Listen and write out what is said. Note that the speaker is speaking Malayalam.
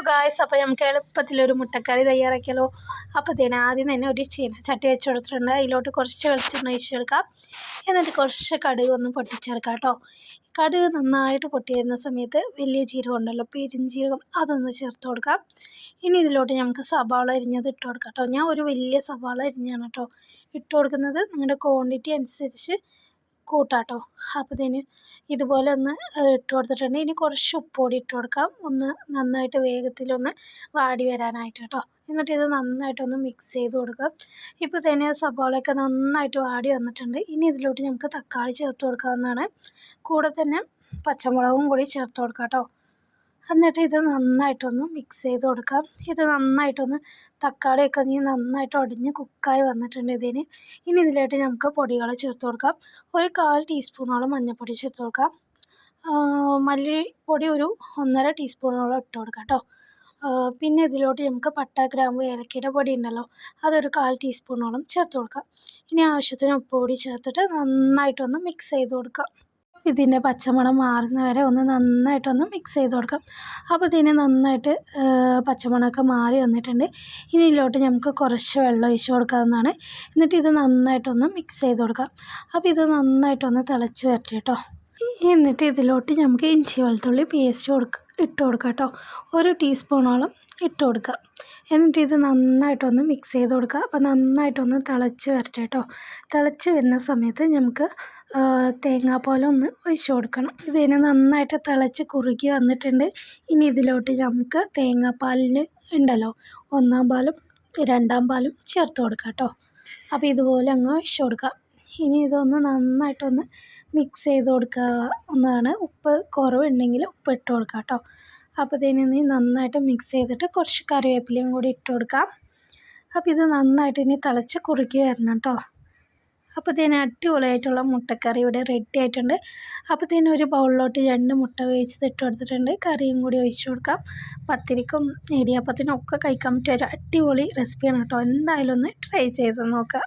ഗായ്സ്, അപ്പോൾ നമുക്ക് എളുപ്പത്തിലൊരു മുട്ടക്കറി തയ്യാറാക്കിയാലോ. അപ്പോൾ ആദ്യം തന്നെ ഒരു ചട്ടി വെച്ച് കൊടുത്തിട്ടുണ്ട്. അതിലോട്ട് കുറച്ച് വെളിച്ചെണ്ണ ഒഴിച്ച് കൊടുക്കാം. എന്നിട്ട് കുറച്ച് കടുക് ഒന്ന് പൊട്ടിച്ചെടുക്കാം കേട്ടോ. കടുക് നന്നായിട്ട് പൊട്ടി വരുന്ന സമയത്ത് വലിയ ജീരകം ഉണ്ടല്ലോ, പെരുംജീരകം, അതൊന്ന് ചേർത്ത് കൊടുക്കാം. ഇനി ഇതിലോട്ട് നമുക്ക് സവാള അരിഞ്ഞത് ഇട്ട് കൊടുക്കാം കേട്ടോ. ഞാൻ ഒരു വലിയ സവാള അരിഞ്ഞാണ് കേട്ടോ ഇട്ട് കൊടുക്കുന്നത്. നിങ്ങളുടെ ക്വാണ്ടിറ്റി അനുസരിച്ച് കൂട്ടാട്ടോ. അപ്പോൾ ഇതുപോലെ ഒന്ന് ഇട്ട് കൊടുത്തിട്ടുണ്ട്. ഇനി കുറച്ച് ഉപ്പുപൊടി ഇട്ട് കൊടുക്കാം, ഒന്ന് നന്നായിട്ട് വേഗത്തിലൊന്ന് വാടി വരാനായിട്ട് കേട്ടോ. എന്നിട്ട് ഇത് നന്നായിട്ടൊന്ന് മിക്സ് ചെയ്ത് കൊടുക്കാം. ഇപ്പോൾ സവാളയൊക്കെ നന്നായിട്ട് വാടി വന്നിട്ടുണ്ട്. ഇനി ഇതിലോട്ട് നമുക്ക് തക്കാളി ചേർത്ത് കൊടുക്കാവുന്നതാണ്. കൂടെ തന്നെ പച്ചമുളകും കൂടി ചേർത്ത് കൊടുക്കാം കേട്ടോ. എന്നിട്ട് ഇത് നന്നായിട്ടൊന്ന് മിക്സ് ചെയ്ത് കൊടുക്കാം. ഇത് നന്നായിട്ടൊന്ന് തക്കാളിയൊക്കെ നന്നായിട്ട് ഉടഞ്ഞ് കുക്കായി വന്നിട്ടുണ്ട്. ഇനി ഇതിലോട്ട് നമുക്ക് പൊടികൾ ചേർത്ത് കൊടുക്കാം. ഒരു 1/4 ടീസ്പൂണോളം മഞ്ഞൾപ്പൊടി ചേർത്ത് കൊടുക്കാം. മല്ലിപ്പൊടി ഒരു 1.5 ടീസ്പൂണോളം ഇട്ട് കൊടുക്കാം കേട്ടോ. പിന്നെ ഇതിലോട്ട് നമുക്ക് പട്ട, ഗ്രാമ്പു, ഏലക്കയുടെ പൊടി ഉണ്ടല്ലോ, അതൊരു 1/4 ടീസ്പൂണോളം ചേർത്ത് കൊടുക്കാം. ഇനി ആവശ്യത്തിന് ഉപ്പ് പൊടി ചേർത്തിട്ട് നന്നായിട്ടൊന്ന് മിക്സ് ചെയ്ത് കൊടുക്കാം. ഇതിൻ്റെ പച്ചമണം മാറുന്ന വരെ ഒന്ന് നന്നായിട്ടൊന്ന് മിക്സ് ചെയ്ത് കൊടുക്കാം. അപ്പോൾ നന്നായിട്ട് പച്ചമണമൊക്കെ മാറി വന്നിട്ടുണ്ട്. ഇനി ഇതിലോട്ട് നമുക്ക് കുറച്ച് വെള്ളം ഒഴിച്ച് കൊടുക്കാവുന്നതാണ്. എന്നിട്ട് ഇത് നന്നായിട്ടൊന്ന് മിക്സ് ചെയ്ത് കൊടുക്കാം. അപ്പോൾ ഇത് നന്നായിട്ടൊന്ന് തിളച്ച് വരട്ടെ കേട്ടോ. എന്നിട്ട് ഇതിലോട്ട് നമുക്ക് ഇഞ്ചി വെളുത്തുള്ളി പേസ്റ്റ് ഇട്ട് കൊടുക്കാം കേട്ടോ. 1 ടീസ്പൂണോളം ഇട്ട് കൊടുക്കുക. എന്നിട്ട് ഇത് നന്നായിട്ടൊന്ന് മിക്സ് ചെയ്ത് കൊടുക്കുക. അപ്പോൾ നന്നായിട്ടൊന്ന് തിളച്ച് വരട്ടെ കേട്ടോ. തിളച്ച് വരുന്ന സമയത്ത് നമുക്ക് തേങ്ങാപ്പാലൊന്ന് ഒഴിച്ച് കൊടുക്കണം. നന്നായിട്ട് തിളച്ച് കുറുകി വന്നിട്ടുണ്ട്. ഇനി ഇതിലോട്ട് നമുക്ക് തേങ്ങാപ്പാലിന് ഉണ്ടല്ലോ, 1-ാം പാലും 2-ാം പാലും ചേർത്ത് കൊടുക്കാം കേട്ടോ. അപ്പോൾ ഇതുപോലെ അങ്ങ് ഒഴിച്ച് കൊടുക്കാം. ഇനി ഇതൊന്ന് നന്നായിട്ടൊന്ന് മിക്സ് ചെയ്ത് കൊടുക്കാവുന്നതാണ്. ഉപ്പ് കുറവുണ്ടെങ്കിൽ ഉപ്പ് ഇട്ട് കൊടുക്കാം കേട്ടോ. അപ്പോൾ നന്നായിട്ട് മിക്സ് ചെയ്തിട്ട് കുറച്ച് കറിവേപ്പിലയും കൂടി ഇട്ട് കൊടുക്കാം. അപ്പോൾ ഇത് നന്നായിട്ട് ഇനി തിളച്ച് കുറുകി വരണം കേട്ടോ. അപ്പോൾ അടിപൊളിയായിട്ടുള്ള മുട്ടക്കറി ഇവിടെ റെഡി ആയിട്ടുണ്ട്. അപ്പോൾ ഒരു ബൗളിലോട്ട് 2 മുട്ട വേവിച്ചത് ഇട്ട് കൊടുത്തിട്ടുണ്ട്. കറിയും കൂടി ഒഴിച്ച് കൊടുക്കാം. പത്തിരിക്കും ഇടിയപ്പത്തിനും ഒക്കെ കഴിക്കാൻ പറ്റിയ ഒരു അടിപൊളി റെസിപ്പിയാണ് കേട്ടോ. എന്തായാലും ഒന്ന് ട്രൈ ചെയ്ത് നോക്കാം.